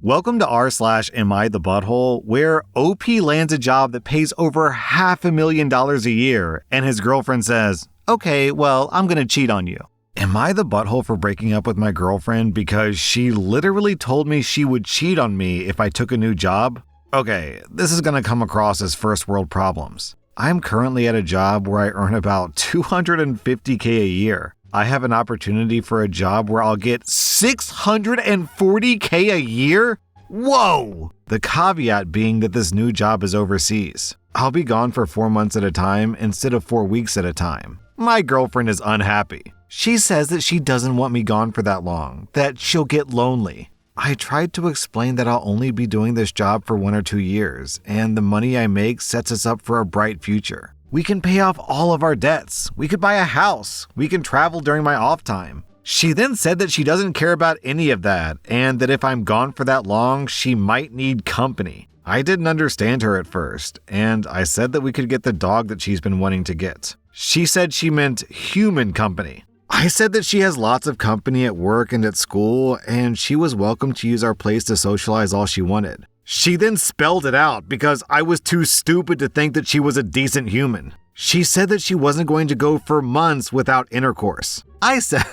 Welcome to rSlash Am I the Butthole, where OP lands a job that pays over $500,000 a year, and his girlfriend says, okay, well, I'm gonna cheat on you. Am I the butthole for breaking up with my girlfriend because she literally told me she would cheat on me if I took a new job? Okay, this is gonna come across as first world problems. I'm currently at a job where I earn about $250K a year. I have an opportunity for a job where I'll get $640K a year? Whoa! The caveat being that this new job is overseas. I'll be gone for 4 months at a time instead of 4 weeks at a time. My girlfriend is unhappy. She says that she doesn't want me gone for that long, that she'll get lonely. I tried to explain that I'll only be doing this job for 1 or 2 years, and the money I make sets us up for a bright future. We can pay off all of our debts. We could buy a house. We can travel during my off time. She then said that she doesn't care about any of that, and that if I'm gone for that long, she might need company. I didn't understand her at first, and I said that we could get the dog that she's been wanting to get. She said she meant human company. I said that she has lots of company at work and at school, and she was welcome to use our place to socialize all she wanted. She then spelled it out because I was too stupid to think that she was a decent human. She said that she wasn't going to go for months without intercourse. I said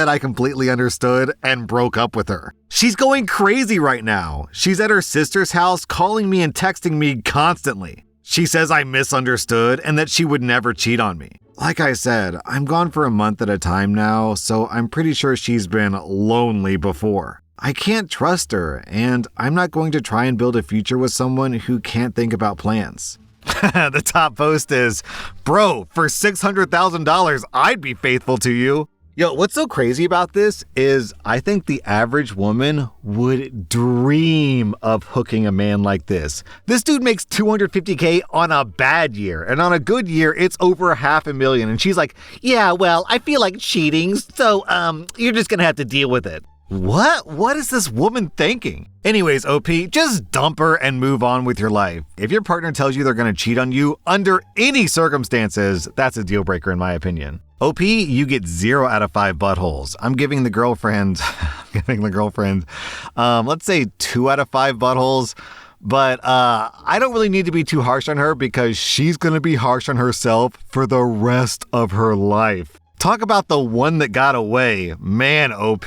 I completely understood and broke up with her. She's going crazy right now. She's at her sister's house calling me and texting me constantly. She says I misunderstood and that she would never cheat on me. Like I said, I'm gone for a month at a time now, so I'm pretty sure she's been lonely before. I can't trust her, and I'm not going to try and build a future with someone who can't think about plans. The top post is, bro, for $600,000, I'd be faithful to you. Yo, what's so crazy about this is I think the average woman would dream of hooking a man like this. This dude makes $250K on a bad year, and on a good year, it's over $500,000. And she's like, yeah, well, I feel like cheating, so you're just gonna have to deal with it. What? What is this woman thinking? Anyways, OP, just dump her and move on with your life. If your partner tells you they're gonna cheat on you under any circumstances, that's a deal breaker in my opinion. OP, you get 0 out of 5 buttholes. I'm giving the girlfriend, let's say 2 out of 5 buttholes. But I don't really need to be too harsh on her because she's gonna be harsh on herself for the rest of her life. Talk about the one that got away. Man, OP.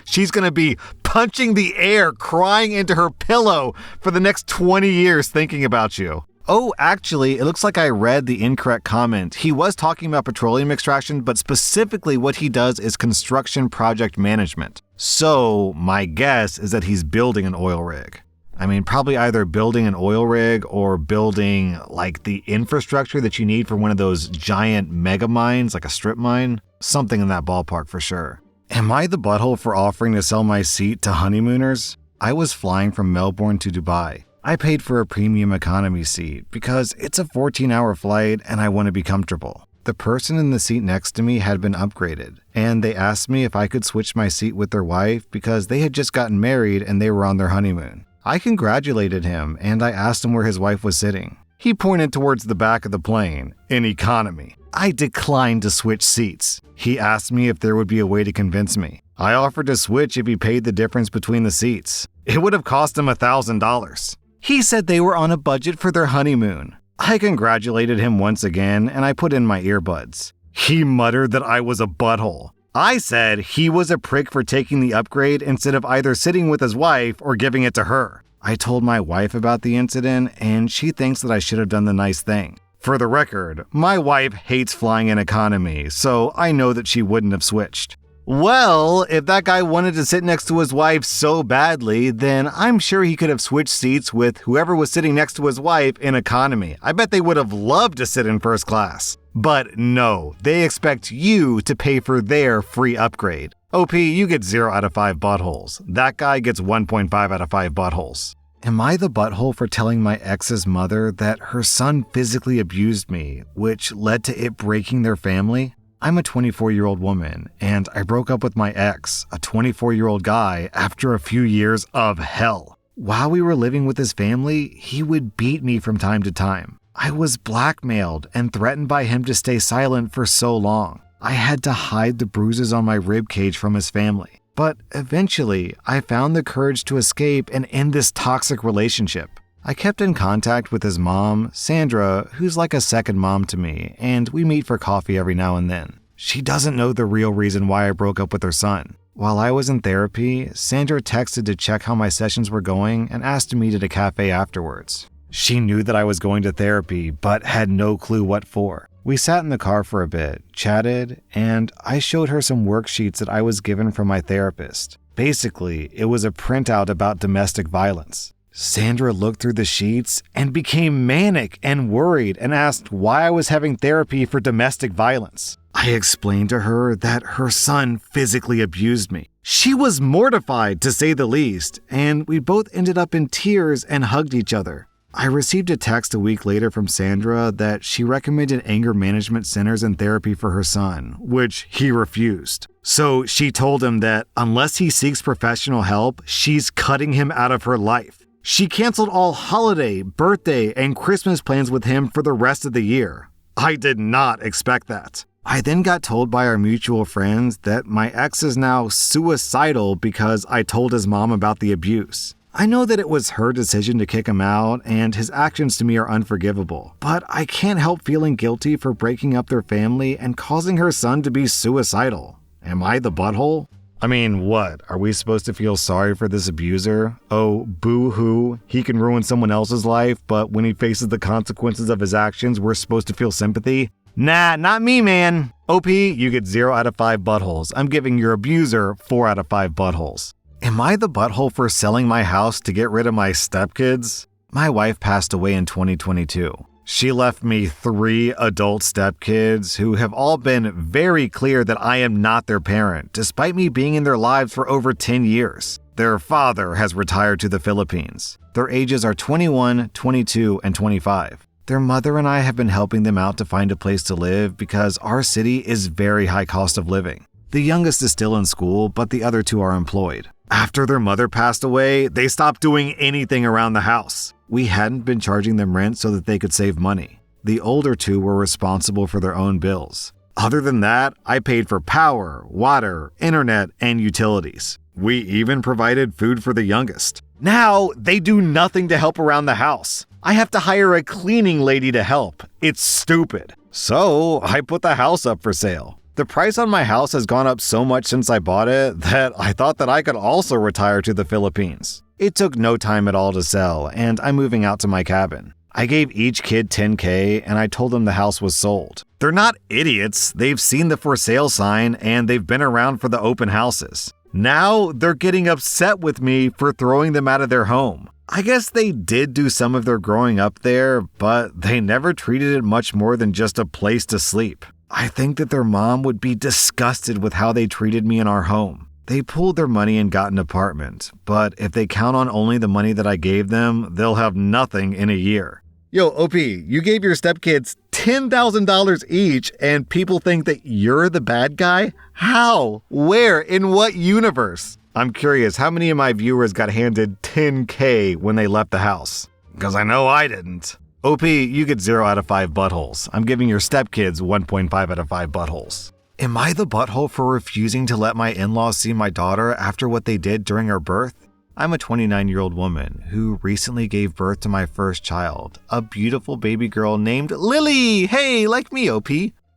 She's gonna be punching the air, crying into her pillow for the next 20 years thinking about you. Oh, actually, it looks like I read the incorrect comment. He was talking about petroleum extraction, but specifically what he does is construction project management. So my guess is that he's building an oil rig. I mean, probably either building an oil rig or building like the infrastructure that you need for one of those giant mega mines, like a strip mine. Something in that ballpark for sure. Am I the butthole for offering to sell my seat to honeymooners? I was flying from Melbourne to Dubai. I paid for a premium economy seat because it's a 14-hour flight and I want to be comfortable. The person in the seat next to me had been upgraded, and they asked me if I could switch my seat with their wife because they had just gotten married and they were on their honeymoon. I congratulated him and I asked him where his wife was sitting. He pointed towards the back of the plane, in economy. I declined to switch seats. He asked me if there would be a way to convince me. I offered to switch if he paid the difference between the seats. It would have cost him $1,000. He said they were on a budget for their honeymoon. I congratulated him once again and I put in my earbuds. He muttered that I was a butthole. I said he was a prick for taking the upgrade instead of either sitting with his wife or giving it to her. I told my wife about the incident and she thinks that I should have done the nice thing. For the record, my wife hates flying in economy, so I know that she wouldn't have switched. Well, if that guy wanted to sit next to his wife so badly, then I'm sure he could have switched seats with whoever was sitting next to his wife in economy. I bet they would have loved to sit in first class. But no, they expect you to pay for their free upgrade. OP, you get 0 out of 5 buttholes. That guy gets 1.5 out of 5 buttholes. Am I the butthole for telling my ex's mother that her son physically abused me, which led to it breaking their family? I'm a 24-year-old woman, and I broke up with my ex, a 24-year-old guy, after a few years of hell. While we were living with his family, he would beat me from time to time. I was blackmailed and threatened by him to stay silent for so long. I had to hide the bruises on my ribcage from his family. But eventually, I found the courage to escape and end this toxic relationship. I kept in contact with his mom, Sandra, who's like a second mom to me, and we meet for coffee every now and then. She doesn't know the real reason why I broke up with her son. While I was in therapy, Sandra texted to check how my sessions were going and asked to meet at a cafe afterwards. She knew that I was going to therapy, but had no clue what for. We sat in the car for a bit, chatted, and I showed her some worksheets that I was given from my therapist. Basically, it was a printout about domestic violence. Sandra looked through the sheets and became manic and worried and asked why I was having therapy for domestic violence. I explained to her that her son physically abused me. She was mortified, to say the least, and we both ended up in tears and hugged each other. I received a text a week later from Sandra that she recommended anger management centers and therapy for her son, which he refused. So she told him that unless he seeks professional help, she's cutting him out of her life. She canceled all holiday, birthday, and Christmas plans with him for the rest of the year. I did not expect that. I then got told by our mutual friends that my ex is now suicidal because I told his mom about the abuse. I know that it was her decision to kick him out, and his actions to me are unforgivable, but I can't help feeling guilty for breaking up their family and causing her son to be suicidal. Am I the butthole? I mean, what? Are we supposed to feel sorry for this abuser? Oh, boo-hoo, he can ruin someone else's life, but when he faces the consequences of his actions, we're supposed to feel sympathy? Nah, not me, man. OP, you get 0 out of 5 buttholes. I'm giving your abuser 4 out of 5 buttholes. Am I the butthole for selling my house to get rid of my stepkids? My wife passed away in 2022. She left me 3 adult stepkids who have all been very clear that I am not their parent, despite me being in their lives for over 10 years. Their father has retired to the Philippines. Their ages are 21, 22, and 25. Their mother and I have been helping them out to find a place to live because our city is very high cost of living. The youngest is still in school, but the other 2 are employed. After their mother passed away, they stopped doing anything around the house. We hadn't been charging them rent so that they could save money. The older 2 were responsible for their own bills. Other than that, I paid for power, water, internet, and utilities. We even provided food for the youngest. Now, they do nothing to help around the house. I have to hire a cleaning lady to help. It's stupid. So, I put the house up for sale. The price on my house has gone up so much since I bought it that I thought that I could also retire to the Philippines. It took no time at all to sell, and I'm moving out to my cabin. I gave each kid $10K, and I told them the house was sold. They're not idiots. They've seen the for sale sign, and they've been around for the open houses. Now they're getting upset with me for throwing them out of their home. I guess they did do some of their growing up there, but they never treated it much more than just a place to sleep. I think that their mom would be disgusted with how they treated me in our home. They pooled their money and got an apartment, but if they count on only the money that I gave them, they'll have nothing in a year. Yo, OP, you gave your stepkids $10,000 each and people think that you're the bad guy? How? Where? In what universe? I'm curious, how many of my viewers got handed $10K when they left the house? Because I know I didn't. OP, you get 0 out of 5 buttholes. I'm giving your stepkids 1.5 out of 5 buttholes. Am I the butthole for refusing to let my in-laws see my daughter after what they did during her birth? I'm a 29-year-old woman who recently gave birth to my first child, a beautiful baby girl named Lily. Hey, like me, OP.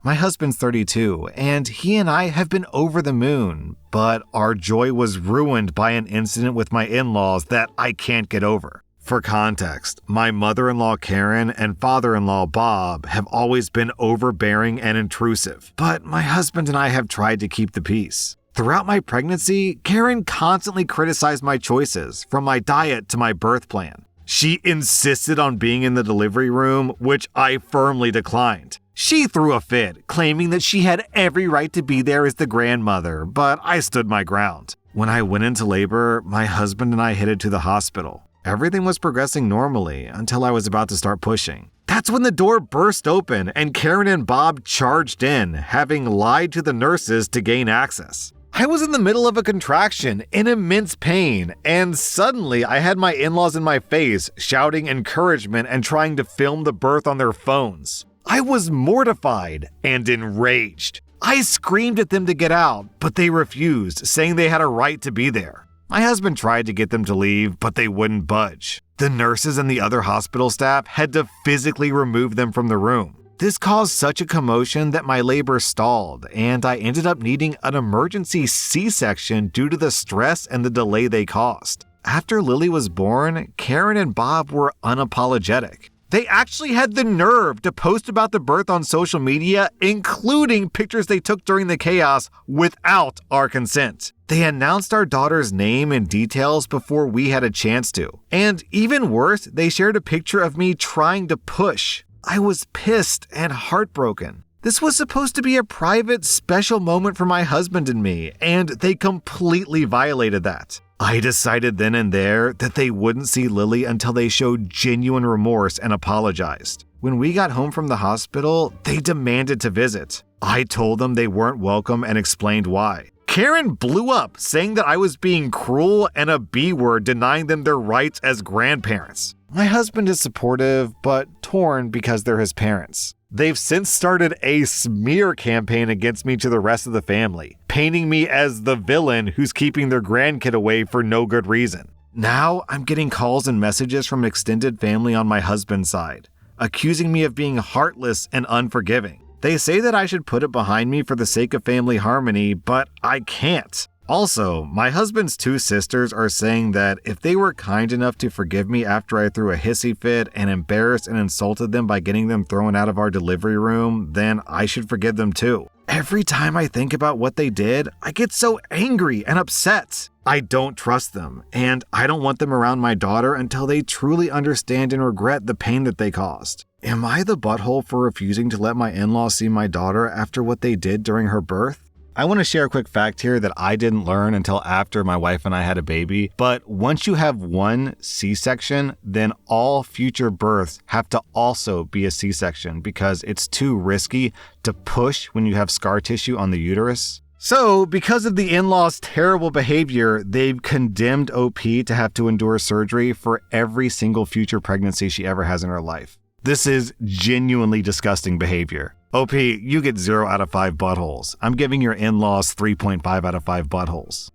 My husband's 32, and he and I have been over the moon, but our joy was ruined by an incident with my in-laws that I can't get over. For context, my mother-in-law Karen and father-in-law Bob have always been overbearing and intrusive, but my husband and I have tried to keep the peace. Throughout my pregnancy, Karen constantly criticized my choices, from my diet to my birth plan. She insisted on being in the delivery room, which I firmly declined. She threw a fit, claiming that she had every right to be there as the grandmother, but I stood my ground. When I went into labor, my husband and I headed to the hospital. Everything was progressing normally until I was about to start pushing. That's when the door burst open and Karen and Bob charged in, having lied to the nurses to gain access. I was in the middle of a contraction, in immense pain, and suddenly I had my in-laws in my face, shouting encouragement and trying to film the birth on their phones. I was mortified and enraged. I screamed at them to get out, but they refused, saying they had a right to be there. My husband tried to get them to leave, but they wouldn't budge. The nurses and the other hospital staff had to physically remove them from the room. This caused such a commotion that my labor stalled, and I ended up needing an emergency C-section due to the stress and the delay they caused. After Lily was born, Karen and Bob were unapologetic. They actually had the nerve to post about the birth on social media, including pictures they took during the chaos without our consent. They announced our daughter's name and details before we had a chance to. And even worse, they shared a picture of me trying to push. I was pissed and heartbroken. This was supposed to be a private, special moment for my husband and me, and they completely violated that. I decided then and there that they wouldn't see Lily until they showed genuine remorse and apologized. When we got home from the hospital, they demanded to visit. I told them they weren't welcome and explained why. Karen blew up, saying that I was being cruel and a B-word, denying them their rights as grandparents. My husband is supportive, but torn because they're his parents. They've since started a smear campaign against me to the rest of the family, painting me as the villain who's keeping their grandkid away for no good reason. Now I'm getting calls and messages from extended family on my husband's side, accusing me of being heartless and unforgiving. They say that I should put it behind me for the sake of family harmony, but I can't. Also, my husband's two sisters are saying that if they were kind enough to forgive me after I threw a hissy fit and embarrassed and insulted them by getting them thrown out of our delivery room, then I should forgive them too. Every time I think about what they did, I get so angry and upset. I don't trust them, and I don't want them around my daughter until they truly understand and regret the pain that they caused. Am I the butthole for refusing to let my in-laws see my daughter after what they did during her birth? I want to share a quick fact here that I didn't learn until after my wife and I had a baby, but once you have one C-section, then all future births have to also be a C-section because it's too risky to push when you have scar tissue on the uterus. So, because of the in-laws' terrible behavior, they've condemned OP to have to endure surgery for every single future pregnancy she ever has in her life. This is genuinely disgusting behavior. OP, you get 0 out of 5 buttholes. I'm giving your in-laws 3.5 out of 5 buttholes.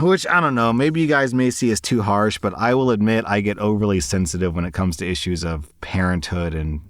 Which, I don't know, maybe you guys may see as too harsh, but I will admit I get overly sensitive when it comes to issues of parenthood and,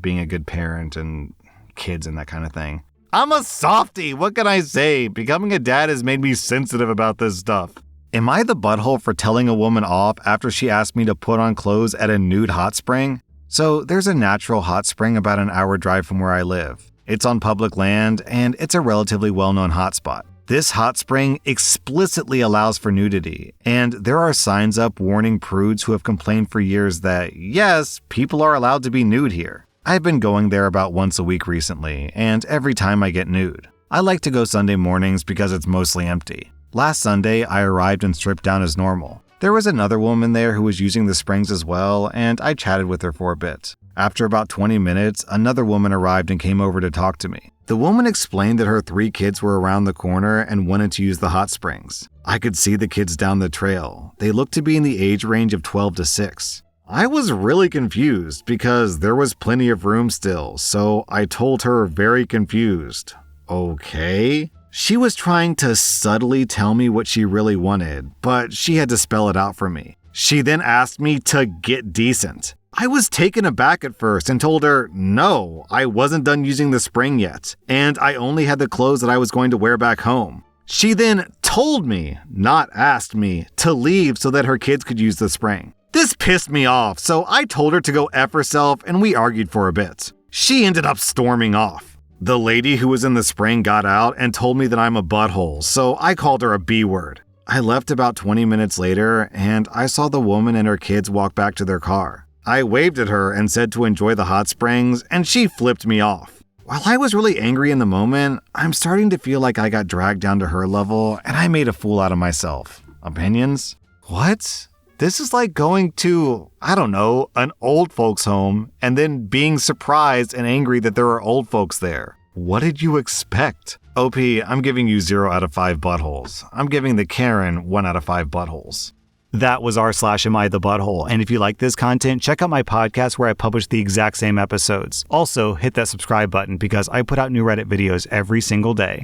being a good parent and kids and that kind of thing. I'm a softie, what can I say? Becoming a dad has made me sensitive about this stuff. Am I the butthole for telling a woman off after she asked me to put on clothes at a nude hot spring? So there's a natural hot spring about an hour drive from where I live. It's on public land, and it's a relatively well-known hotspot. This hot spring explicitly allows for nudity, and there are signs up warning prudes who have complained for years that, yes, people are allowed to be nude here. I've been going there about once a week recently, and every time I get nude. I like to go Sunday mornings because it's mostly empty. Last Sunday, I arrived and stripped down as normal. There was another woman there who was using the springs as well, and I chatted with her for a bit. After about 20 minutes, another woman arrived and came over to talk to me. The woman explained that her 3 kids were around the corner and wanted to use the hot springs. I could see the kids down the trail. They looked to be in the age range of 12 to 6. I was really confused because there was plenty of room still, so I told her very confused, okay? She was trying to subtly tell me what she really wanted, but she had to spell it out for me. She then asked me to get decent. I was taken aback at first and told her, no, I wasn't done using the spring yet, and I only had the clothes that I was going to wear back home. She then told me, not asked me, to leave so that her kids could use the spring. This pissed me off, so I told her to go F herself and we argued for a bit. She ended up storming off. The lady who was in the spring got out and told me that I'm a butthole, so I called her a B-word. I left about 20 minutes later and I saw the woman and her kids walk back to their car. I waved at her and said to enjoy the hot springs, and she flipped me off. While I was really angry in the moment, I'm starting to feel like I got dragged down to her level and I made a fool out of myself. Opinions? What? This is like going to, an old folks home and then being surprised and angry that there are old folks there. What did you expect? OP, I'm giving you 0 out of 5 buttholes. I'm giving the Karen 1 out of 5 buttholes. That was rSlash Am I the Butthole, and if you like this content, check out my podcast where I publish the exact same episodes. Also, hit that subscribe button because I put out new Reddit videos every single day.